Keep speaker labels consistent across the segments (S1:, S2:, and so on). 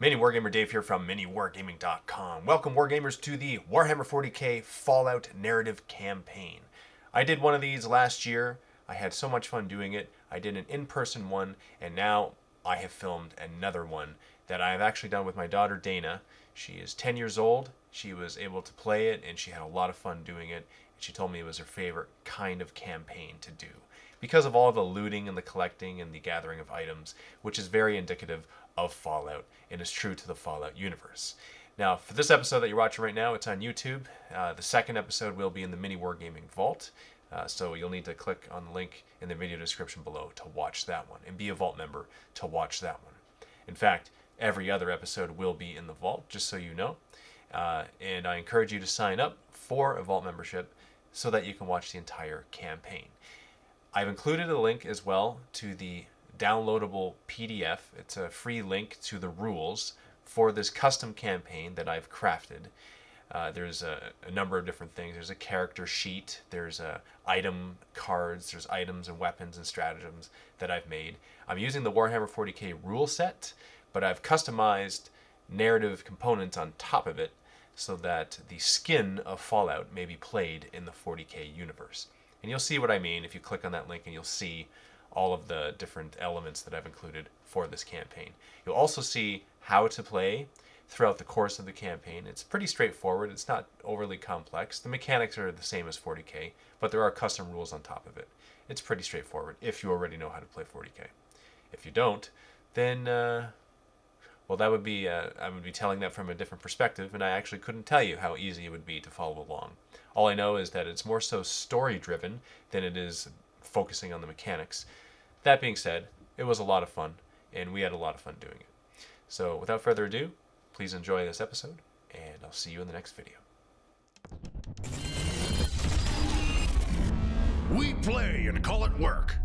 S1: MiniWargamer Dave here from MiniWarGaming.com. Welcome, Wargamers, to the Warhammer 40k Fallout Narrative Campaign. I did one of these last year. I had so much fun doing it. I did an in-person one, and now I have filmed another one that I have actually done with my daughter Dana. She is 10 years old. She was able to play it, and she had a lot of fun doing it. And she told me it was her favorite kind of campaign to do, because of all the looting and the collecting and the gathering of items, which is very indicative of Fallout and is true to the Fallout universe. Now, for this episode that you're watching right now, it's on YouTube. The second episode will be in the MiniWarGaming Vault, so you'll need to click on the link in the video description below to watch that one and be a Vault member to watch that one. In fact, every other episode will be in the Vault, just so you know. And I encourage you to sign up for a Vault membership so that you can watch the entire campaign. I've included a link as well to the downloadable PDF. It's a free link to the rules for this custom campaign that I've crafted. There's a number of different things. There's a character sheet. There's item cards. There's items and weapons and stratagems that I've made. I'm using the Warhammer 40k rule set, but I've customized narrative components on top of it so that the skin of Fallout may be played in the 40k universe. And you'll see what I mean if you click on that link, and you'll see all of the different elements that I've included for this campaign. You'll also see how to play throughout the course of the campaign. It's pretty straightforward. It's not overly complex. The mechanics are the same as 40k, but there are custom rules on top of it. It's pretty straightforward if you already know how to play 40k. If you don't, then well, that would be I would be telling that from a different perspective, and I actually couldn't tell you how easy it would be to follow along. All I know is that it's more so story-driven than it is focusing on the mechanics. That being said, it was a lot of fun, and we had a lot of fun doing it. So without further ado, please enjoy this episode, and I'll see you in the next video.
S2: We play and call it work.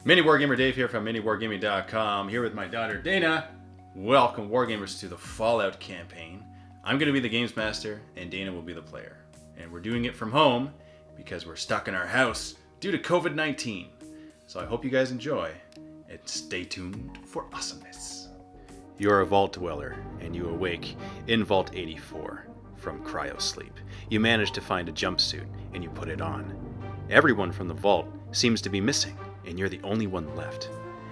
S3: MiniWarGamer Dave here from MiniWarGaming.com, here with my daughter Dana. Welcome, Wargamers, to the Fallout campaign. I'm going to be the games master, and Dana will be the player. And we're doing it from home because we're stuck in our house due to COVID-19. So I hope you guys enjoy, and stay tuned for awesomeness. You're a vault dweller, and you awake in Vault 84 from cryosleep. You manage to find a jumpsuit, and you put it on. Everyone from the vault seems to be missing, and you're the only one left.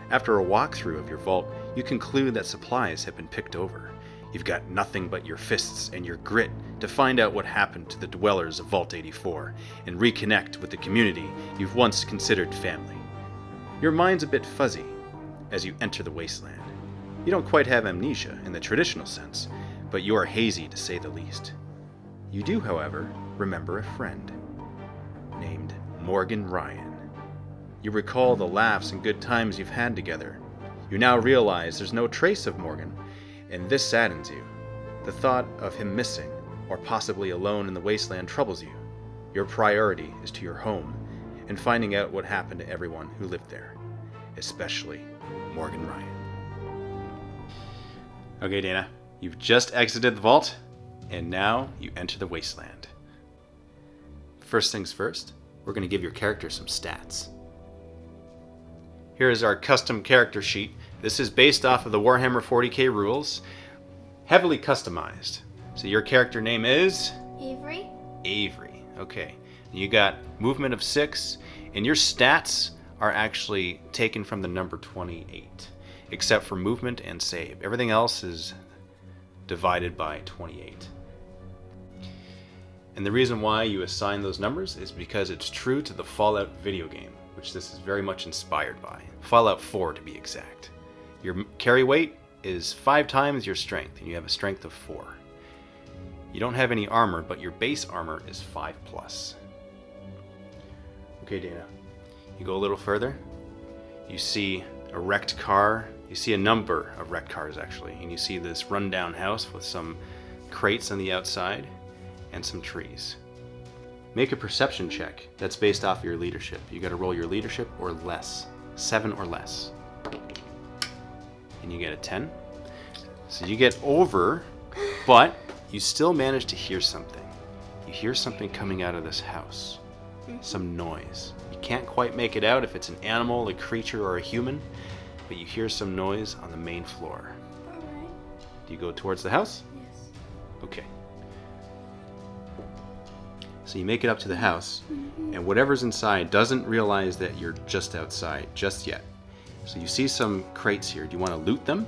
S3: After a walkthrough of your vault, you conclude that supplies have been picked over. You've got nothing but your fists and your grit to find out what happened to the dwellers of Vault 84 and reconnect with the community you've once considered family. Your mind's a bit fuzzy as you enter the Wasteland. You don't quite have amnesia in the traditional sense, but you are hazy to say the least. You do, however, remember a friend named Morgan Ryan. You recall the laughs and good times you've had together. You now realize there's no trace of Morgan, and this saddens you. The thought of him missing, or possibly alone in the Wasteland, troubles you. Your priority is to your home, and finding out what happened to everyone who lived there, especially Morgan Ryan. Okay, Dana, you've just exited the vault, and now you enter the Wasteland. First things first, we're going to give your character some stats. Here is our custom character sheet. This is based off of the Warhammer 40k rules, heavily customized. So your character name is?
S4: Avery.
S3: Avery, okay. You got movement of 6, and your stats are actually taken from the number 28, except for movement and save. Everything else is divided by 28. And the reason why you assign those numbers is because it's true to the Fallout video game, which this is very much inspired by. Fallout 4 to be exact. Your carry weight is 5 times your strength, and you have a strength of 4. You don't have any armor, but your base armor is 5+. Okay, Dana. You go a little further. You see a wrecked car. You see a number of wrecked cars, actually. And you see this rundown house with some crates on the outside and some trees. Make a perception check that's based off of your leadership. You got to roll your leadership or less. 7 or less. And you get a 10. So you get over, but you still manage to hear something. You hear something coming out of this house. Some noise. You can't quite make it out if it's an animal, a creature, or a human, but you hear some noise on the main floor.
S4: Alright.
S3: Do you go towards the house?
S4: Yes.
S3: Okay. So you make it up to the house, and whatever's inside doesn't realize that you're just outside just yet. So you see some crates here. Do you want to loot them?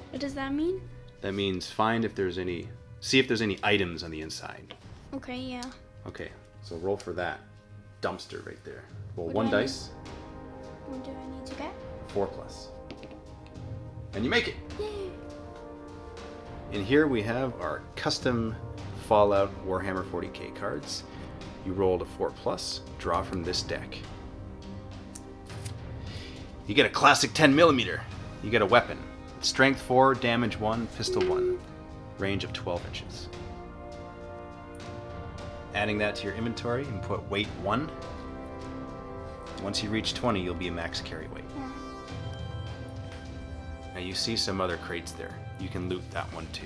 S4: What does that mean?
S3: That means find if there's any, see if there's any items on the inside.
S4: Okay, yeah.
S3: Okay, so roll for that. Dumpster right there. Roll
S4: What
S3: one
S4: do I
S3: dice,
S4: What do I need to get?
S3: 4+. And you make it!
S4: Yay!
S3: And here we have our custom Fallout Warhammer 40k cards. You rolled a 4+, draw from this deck. You get a classic 10mm. You get a weapon. Strength 4, damage 1, pistol 1. Range of 12 inches. Adding that to your inventory and put weight 1. Once you reach 20, you'll be a max carry weight. Now you see some other crates there. You can loot that one too.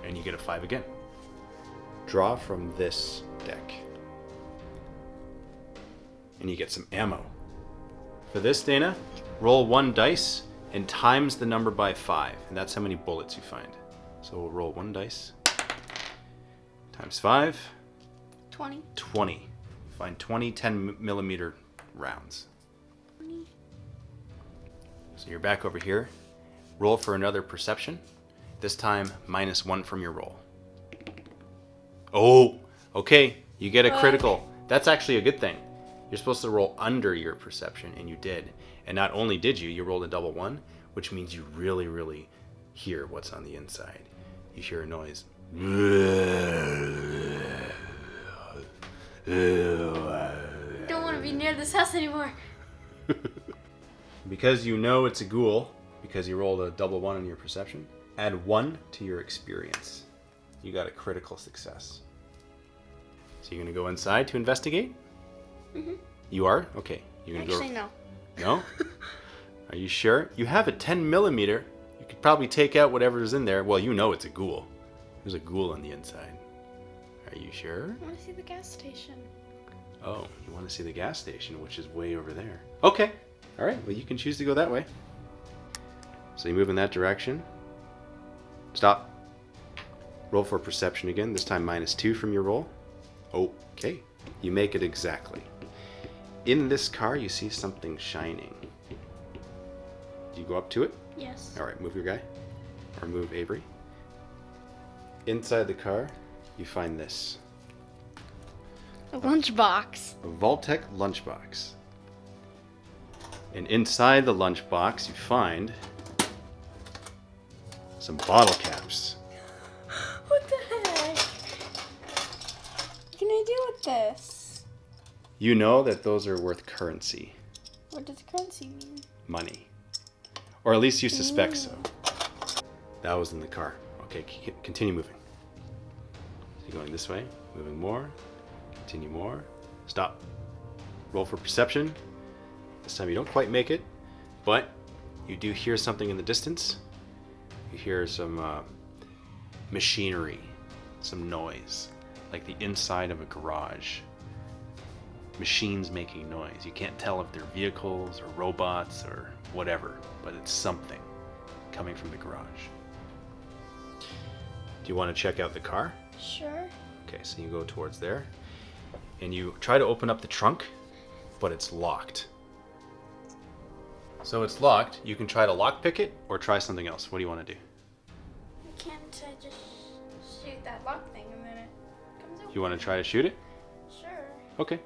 S3: And you get a 5 again. Draw from this deck. And you get some ammo. For this, Dana, roll 1 dice and times the number by 5. And that's how many bullets you find. So we'll roll 1 dice. Times 5.
S4: 20.
S3: 20. Find 20 10mm rounds.
S4: 20.
S3: So you're back over here. Roll for another perception. This time, -1 from your roll. Oh, okay. You get a critical. That's actually a good thing. You're supposed to roll under your perception, and you did. And not only did you, you rolled a double 1, which means you really, really hear what's on the inside. You hear a noise.
S4: Don't want to be near this house anymore.
S3: Because you know it's a ghoul, because you rolled a double 1 on your perception, add 1 to your experience. You got a critical success. So you're going to go inside to investigate?
S4: Mm-hmm.
S3: You are? Okay. You're gonna
S4: Actually,
S3: go...
S4: no.
S3: No? Are you sure? You have a 10mm. You could probably take out whatever's in there. Well, you know it's a ghoul. There's a ghoul on the inside. Are you sure?
S4: I want to see the gas station.
S3: Oh, you want to see the gas station, which is way over there. Okay. All right. Well, you can choose to go that way. So you move in that direction. Stop. Roll for perception again. This time -2 from your roll. Okay. You make it exactly. In this car, you see something shining. Do you go up to it?
S4: Yes.
S3: All right. Move your guy. Or move Avery. Inside the car, you find this.
S4: A lunchbox.
S3: A Vault-Tec lunchbox. And inside the lunchbox, you find some bottle caps.
S4: What the heck? What can I do with this?
S3: You know that those are worth currency,
S4: What does currency mean?
S3: money. Or at least you suspect so. That was in the car. Okay, continue moving. So you're going this way, moving more, continue more, stop. Roll for perception. This time you don't quite make it, but you do hear something in the distance. You hear some machinery, some noise, like the inside of a garage. Machines making noise. You can't tell if they're vehicles or robots or whatever, but it's something coming from the garage. Do you want to check out the car?
S4: Sure.
S3: Okay, so you go towards there, and you try to open up the trunk, but it's locked. So it's locked. You can try to lockpick it or try something else. What do you want to do?
S4: Can't I just shoot that lock thing and then it comes out?
S3: You want to try to shoot it?
S4: Sure.
S3: Okay.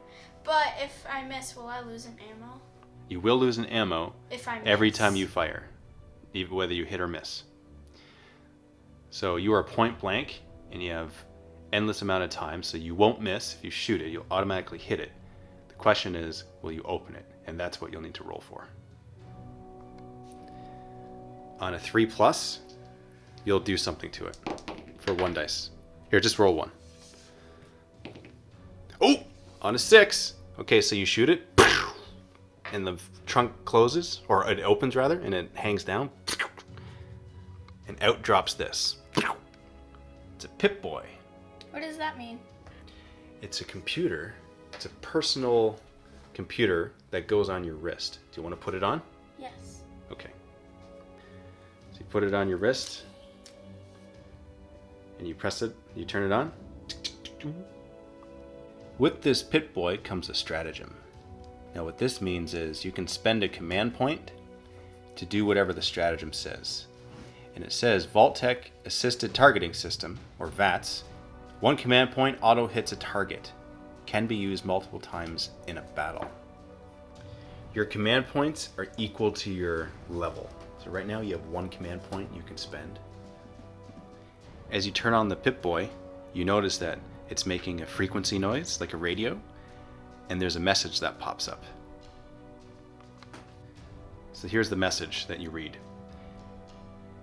S4: But if I miss, will I lose an ammo?
S3: You will lose an ammo
S4: If I miss.
S3: every time you fire, even whether you hit or miss. So you are point blank, and you have endless amount of time, so you won't miss. If you shoot it, you'll automatically hit it. The question is, will you open it? And that's what you'll need to roll for. On a 3+, you'll do something to it for 1 dice. Here, just roll 1. Oh! On a 6. Okay, so you shoot it, and the trunk closes, or it opens rather, and it hangs down, and out drops this. It's a Pip-Boy.
S4: What does that mean?
S3: It's a computer. It's a personal computer that goes on your wrist. Do you want to put it on?
S4: Yes.
S3: Okay. put it on your wrist, and you press it, you turn it on. With this Pip-Boy comes a stratagem. Now what this means is you can spend a command point to do whatever the stratagem says. And it says Vault-Tec Assisted Targeting System, or VATS. One command point auto hits a target. Can be used multiple times in a battle. Your command points are equal to your level. So right now you have one command point you can spend. As you turn on the Pip-Boy, you notice that it's making a frequency noise, like a radio, and there's a message that pops up. So here's the message that you read.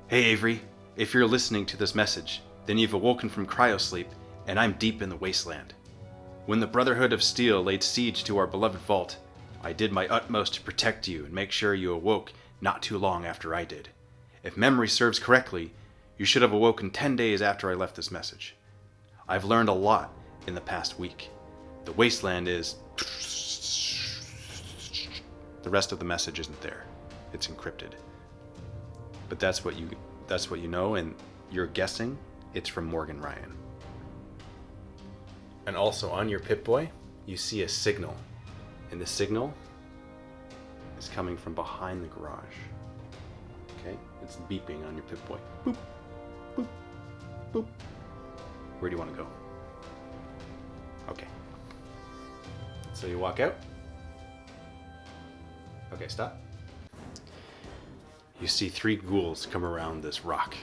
S3: Hey Avery, if you're listening to this message, then you've awoken from cryosleep, and I'm deep in the Wasteland. When the Brotherhood of Steel laid siege to our beloved vault, I did my utmost to protect you and make sure you awoke not too long after I did. If memory serves correctly, you should have awoken 10 days after I left this message. I've learned a lot in the past week. The Wasteland is... The rest of the message isn't there. It's encrypted. But that's what you know, and you're guessing it's from Morgan Ryan. And also on your Pip-Boy, you see a signal. And the signal is coming from behind the garage. Okay? It's beeping on your Pip-Boy. Boop, boop, boop. Where do you want to go? Okay. So you walk out. Okay, stop. You see 3 ghouls come around this rock.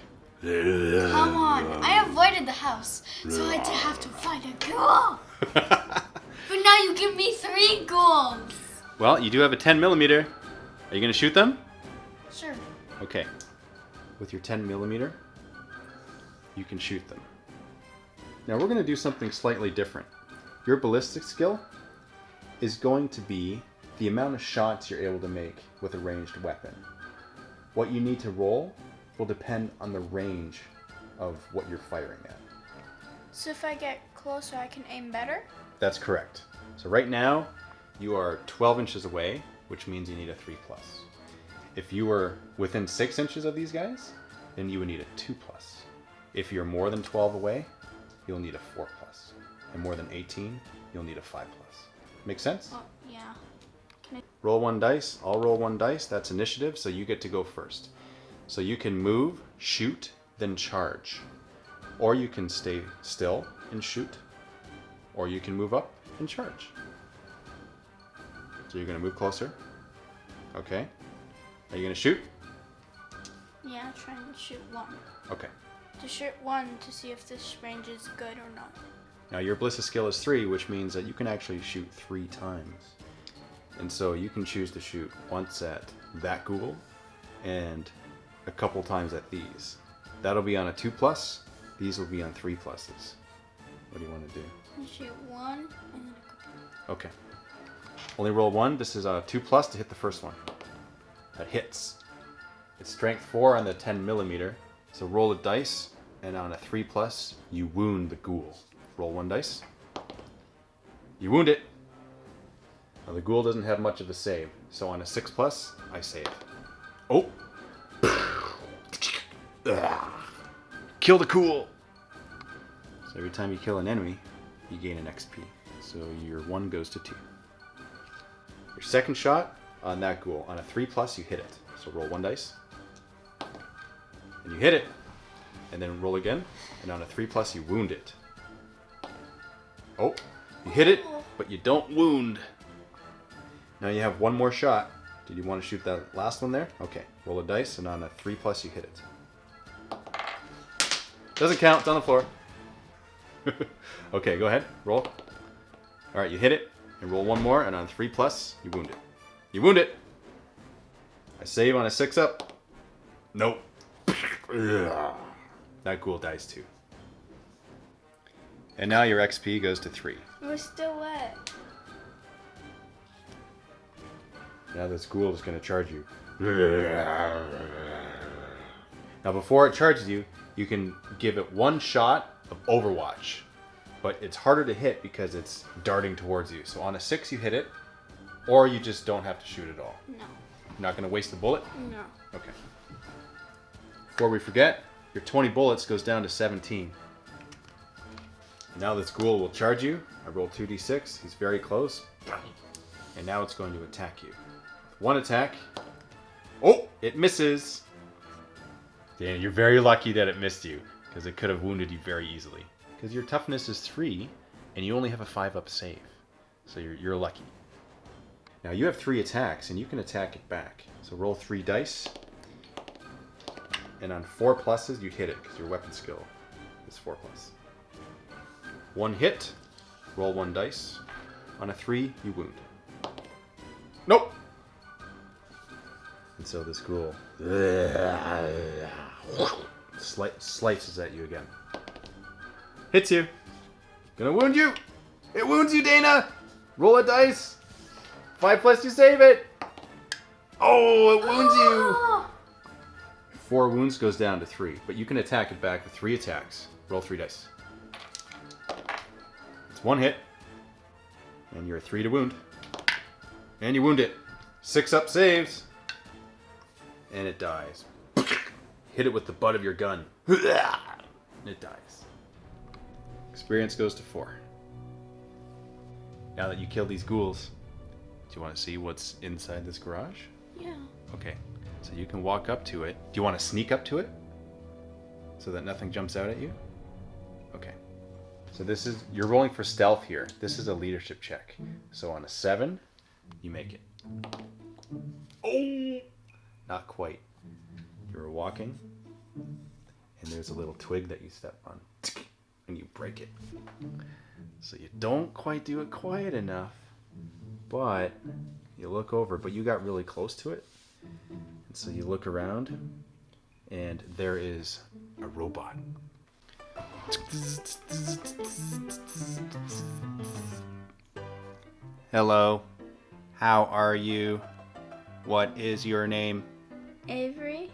S4: Come on, I avoided the house, so I have to find a ghoul. But now you give me 3 ghouls.
S3: Well, you do have a 10mm. Are you going to shoot them?
S4: Sure.
S3: Okay. With your 10mm, you can shoot them. Now we're going to do something slightly different. Your ballistic skill is going to be the amount of shots you're able to make with a ranged weapon. What you need to roll will depend on the range of what you're firing at.
S4: So if I get closer, I can aim better?
S3: That's correct. So right now, you are 12 inches away, which means you need a 3+. If you were within 6 inches of these guys, then you would need a 2+. If you're more than 12 away, you'll need a 4+. And more than 18, you'll need a 5+. Make sense?
S4: Oh, yeah.
S3: Roll 1 dice. I'll roll 1 dice. That's initiative, so you get to go first. So you can move, shoot, then charge. Or you can stay still and shoot. Or you can move up and charge. So you're going to move closer. Okay. Are you going to shoot?
S4: Yeah, try and shoot 1.
S3: Okay.
S4: To shoot 1 to see if this range is good or not.
S3: Now your ballistic skill is 3, which means that you can actually shoot 3 times. And so you can choose to shoot once at that ghoul and a couple times at these. That'll be on a 2+. These will be on 3+. What do you want to do?
S4: I shoot 1 and then a couple.
S3: Okay. Only roll 1. This is a 2+ to hit the first one. That hits. It's strength 4 on the 10mm. So roll a dice, and on a 3+, you wound the ghoul. Roll 1 dice. You wound it. Now the ghoul doesn't have much of a save, so on a 6+, I save. Oh! Kill the ghoul! So every time you kill an enemy, you gain an XP. So your 1 goes to 2. Your second shot on that ghoul, on a 3+, you hit it. So roll 1 dice. And you hit it. And then roll again. And on a 3+, you wound it. Oh, you hit it, but you don't wound. Now you have 1 more shot. Did you want to shoot that last one there? Okay, roll a dice, and on a 3+, you hit it. Doesn't count, it's on the floor. Okay, go ahead, roll. Alright, you hit it, and roll 1 more, and on 3+, you wound it. You wound it! I save on a 6-up. Nope. That ghoul dies too. And now your XP goes to 3.
S4: We're still wet.
S3: Now this ghoul is going to charge you. Now before it charges you, you can give it 1 shot of Overwatch. But it's harder to hit because it's darting towards you. So on a 6 you hit it, or you just don't have to shoot at all.
S4: No.
S3: You're not going to waste the bullet?
S4: No.
S3: Okay. Before we forget, your 20 bullets goes down to 17. Now this ghoul will charge you. I roll 2d6. He's very close. And now it's going to attack you. One attack. Oh, it misses. Dan, you're very lucky that it missed you, because it could have wounded you very easily. Because your toughness is 3, and you only have a 5-up save. So you're lucky. Now you have 3 attacks, and you can attack it back. So roll 3 dice. And on 4 pluses, you hit it, because your weapon skill is 4+. 1 hit, roll 1 dice. On a 3, you wound. Nope! And so this ghoul slices at you again. Hits you. Gonna wound you. It wounds you, Dana. Roll a dice. 5+, you save it. Oh, it wounds you. 4 wounds goes down to 3, but you can attack it back with 3 attacks. Roll 3 dice. It's 1 hit, and you're 3 to wound. And you wound it. 6-up saves. And it dies. Hit it with the butt of your gun. And it dies. Experience goes to 4. Now that you killed these ghouls, do you want to see what's inside this garage?
S4: Yeah.
S3: Okay. So you can walk up to it. Do you want to sneak up to it? So that nothing jumps out at you? Okay. So this is, you're rolling for stealth here. This is a leadership check. So on a 7, you make it. Oh! Not quite. You're walking, and there's a little twig that you step on, and you break it. So you don't quite do it quiet enough, but you look over, but you got really close to it. And so you look around, and there is a robot. Hello. How are you? What is your name?
S5: Avery,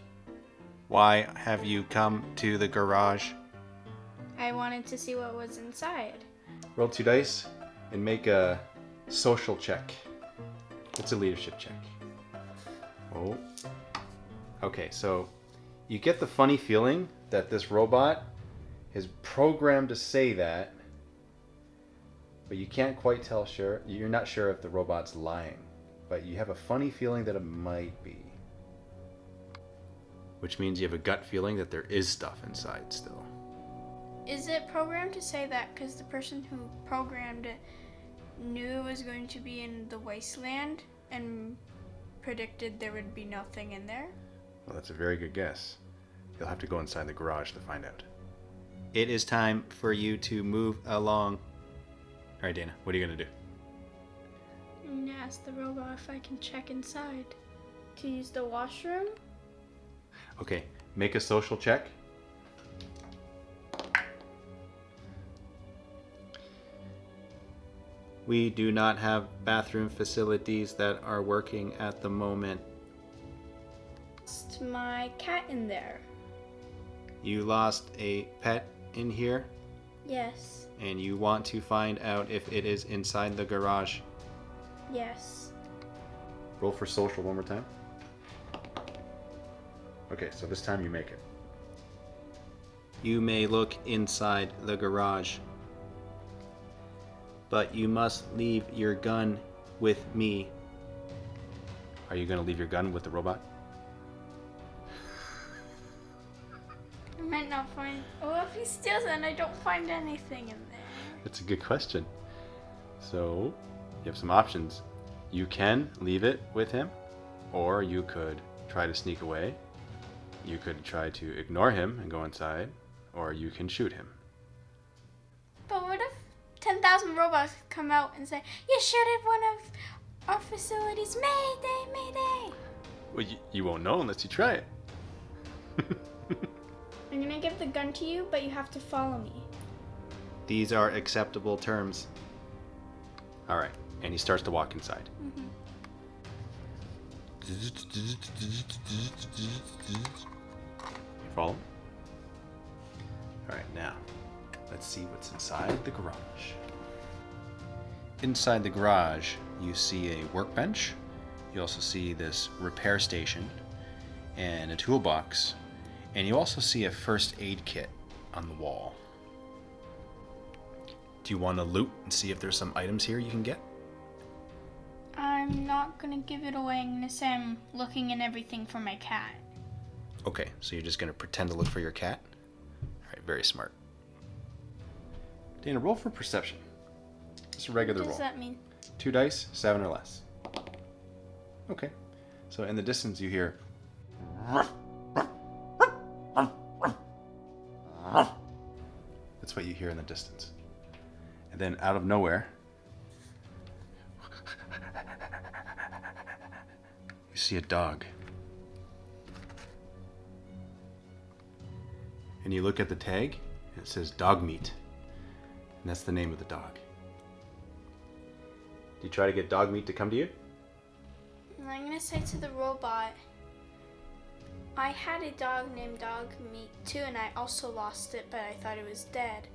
S3: Why have you come to the garage?
S5: I wanted to see what was inside.
S3: Roll 2 dice and make a social check. It's a leadership check. Oh. Okay, so you get the funny feeling that this robot is programmed to say that, but you can't quite tell sure. You're not sure if the robot's lying, but you have a funny feeling that it might be. Which means you have a gut feeling that there is stuff inside still.
S5: Is it programmed to say that because the person who programmed it knew it was going to be in the Wasteland and predicted there would be nothing in there?
S3: Well, that's a very good guess. You'll have to go inside the garage to find out. It is time for you to move along. All right, Dana, what are you going to do?
S5: I'm gonna ask the robot if I can check inside. To use the washroom?
S3: Okay, make a social check. We do not have bathroom facilities that are working at the moment.
S5: Lost my cat in there.
S3: You lost a pet in here,
S5: Yes.
S3: and you want to find out if it is inside the garage.
S5: Yes.
S3: Roll for social one more time. Okay, so this time you make it. You may look inside the garage, but you must leave your gun with me. Are you going to leave your gun with the robot?
S5: I might not find. Oh, if he steals it and I don't find anything in there.
S3: That's a good question. So, you have some options. You can leave it with him, or you could try to sneak away. You could try to ignore him and go inside, or you can shoot him.
S5: But what if 10,000 robots come out and say, "You shoot at one of our facilities, Mayday, Mayday"?
S3: Well, you won't know unless you try it.
S5: I'm gonna give the gun to you, but you have to follow me.
S3: These are acceptable terms. All right, and he starts to walk inside. You follow? All right, now let's see what's inside the garage. Inside the garage, you see a workbench. You also see this repair station and a toolbox. And you also see a first aid kit on the wall. Do you want to loot and see if there's some items here you can get?
S5: I'm not gonna give it away. I'm gonna say I'm looking in everything for my cat.
S3: Okay, so you're just going to pretend to look for your cat? Alright, very smart. Dana, roll for perception. Just a regular
S5: What
S3: roll.
S5: does that mean?
S3: 2 dice, 7 or less. Okay. So in the distance you hear... That's what you hear in the distance. And then out of nowhere... you see a dog. And you look at the tag, and it says dog meat. And that's the name of the dog. Do you try to get dog meat to come to you?
S5: And I'm gonna say to the robot, I had a dog named Dog Meat too, and I also lost it, but I thought it was dead.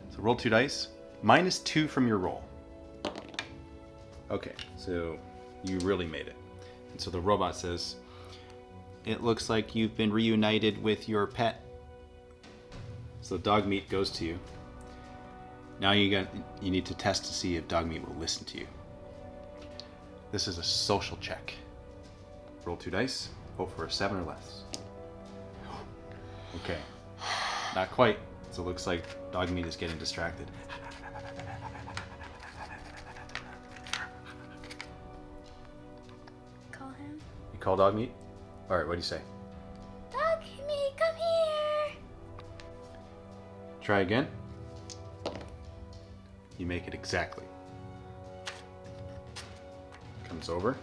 S3: So roll 2 dice, -2 from your roll. Okay, so you really made it. And so the robot says, it looks like you've been reunited with your pet. So dog meat goes to you. Now you need to test to see if dog meat will listen to you. This is a social check. Roll 2 dice, hope for a 7 or less. Okay, not quite. So it looks like dog meat is getting distracted.
S5: Call him.
S3: You call dog meat? Alright, what do you say?
S5: Dog Meat, come here!
S3: Try again. You make it exactly. Comes over.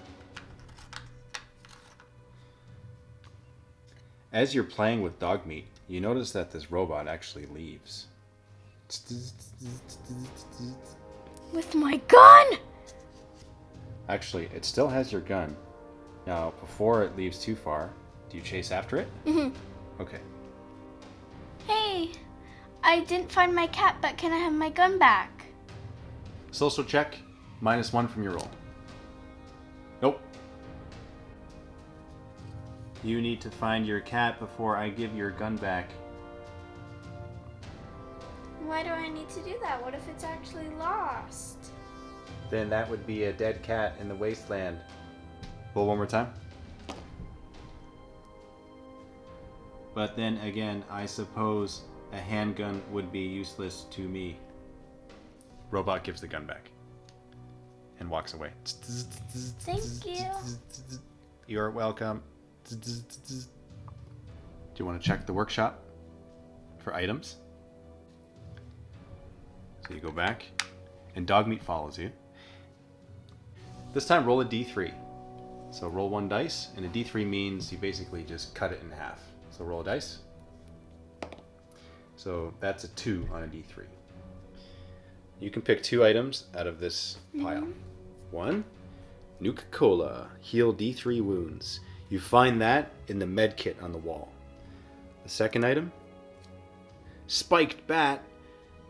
S3: As you're playing with dog meat, you notice that this robot actually leaves.
S5: With my gun!
S3: Actually, it still has your gun. Now, before it leaves too far, do you chase after it?
S5: Mm-hmm.
S3: Okay.
S5: Hey, I didn't find my cat, but can I have my gun back?
S3: Social check, -1 from your roll. Nope. You need to find your cat before I give your gun back.
S5: Why do I need to do that? What if it's actually lost?
S3: Then that would be a dead cat in the wasteland. Roll one more time. But then again, I suppose a handgun would be useless to me. Robot gives the gun back and walks away.
S5: Thank you.
S3: You're welcome. Do you want to check the workshop for items? So you go back, and dog meat follows you. This time roll a d3. So roll 1 dice, and a d3 means you basically just cut it in half. So roll a dice. So that's a 2 on a d3. You can pick 2 items out of this pile. 1, Nuka-Cola, heal d3 wounds. You find that in the med kit on the wall. The second item, Spiked Bat,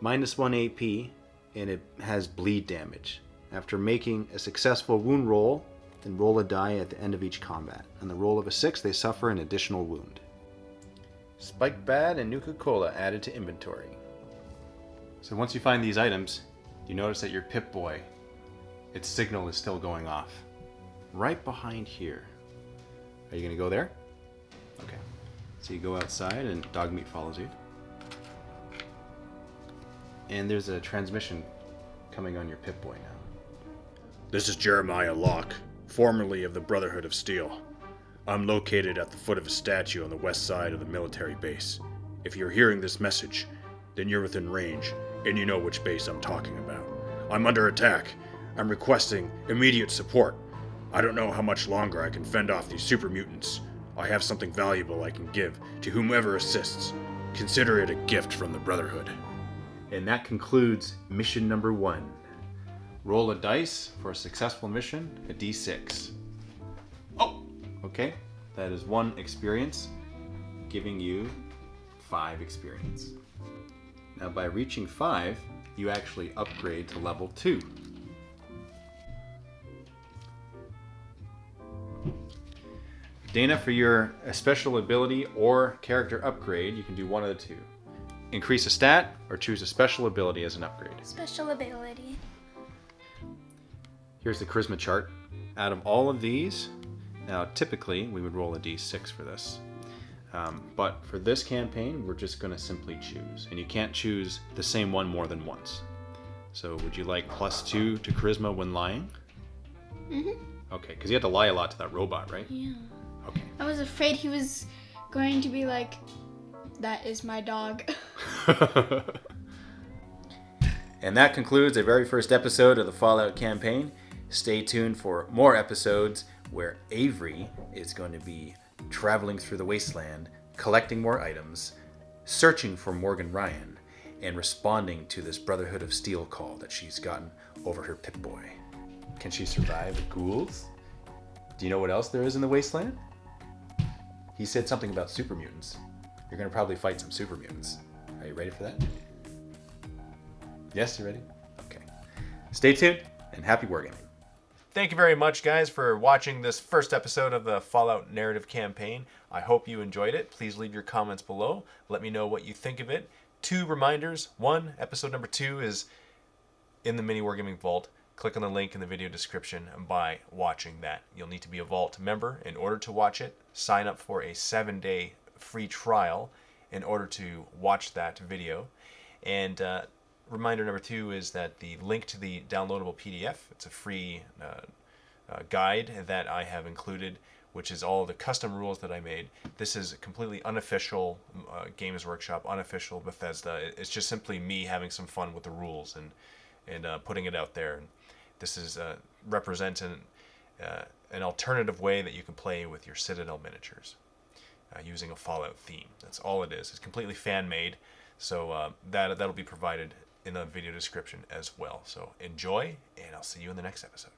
S3: -1 AP, and it has bleed damage. After making a successful wound roll, then roll a die at the end of each combat. On the roll of a 6, they suffer an additional wound. Spiked Bat and Nuka-Cola added to inventory. So once you find these items, you notice that your Pip-Boy, its signal is still going off. Right behind here. Are you going to go there? Okay. So you go outside and dog meat follows you. And there's a transmission coming on your Pip-Boy now.
S2: This is Jeremiah Locke, formerly of the Brotherhood of Steel. I'm located at the foot of a statue on the west side of the military base. If you're hearing this message, then you're within range, and you know which base I'm talking about. I'm under attack. I'm requesting immediate support. I don't know how much longer I can fend off these super mutants. I have something valuable I can give to whomever assists. Consider it a gift from the Brotherhood.
S3: And that concludes mission number 1. Roll a dice for a successful mission, a d6. Oh! Okay, that is 1 experience, giving you 5 experience. Now by reaching 5, you actually upgrade to level 2. Dana, for your special ability or character upgrade, you can do one of the two. Increase a stat or choose a special ability as an upgrade.
S5: Special ability.
S3: Here's the charisma chart. Out of all of these, now typically we would roll a d6 for this. But for this campaign, we're just going to simply choose. And you can't choose the same one more than once. So would you like +2 to charisma when lying?
S5: Mm-hmm.
S3: Okay, because you had to lie a lot to that robot, right?
S5: Yeah.
S3: Okay.
S5: I was afraid he was going to be like, that is my dog.
S3: And that concludes the very first episode of the Fallout campaign. Stay tuned for more episodes where Avery is going to be traveling through the Wasteland, collecting more items, searching for Morgan Ryan, and responding to this Brotherhood of Steel call that she's gotten over her Pip-Boy. Can she survive the Ghouls? Do you know what else there is in the Wasteland? He said something about super mutants. You're going to probably fight some super mutants. Are you ready for that? Yes, you ready? Okay. Stay tuned, and happy wargaming.
S1: Thank you very much, guys, for watching this first episode of the Fallout narrative campaign. I hope you enjoyed it. Please leave your comments below. Let me know what you think of it. 2 reminders. 1, episode number 2 is in the MiniWarGaming Vault. Click on the link in the video description by watching that. You'll need to be a Vault member in order to watch it. Sign up for a 7-day free trial in order to watch that video. And reminder number 2 is that the link to the downloadable PDF, it's a free guide that I have included, which is all the custom rules that I made. This is a completely unofficial Games Workshop, unofficial Bethesda. It's just simply me having some fun with the rules and putting it out there. And this is represents an alternative way that you can play with your Citadel miniatures using a Fallout theme. That's all it is. It's completely fan-made, so that'll be provided in the video description as well. So enjoy, and I'll see you in the next episode.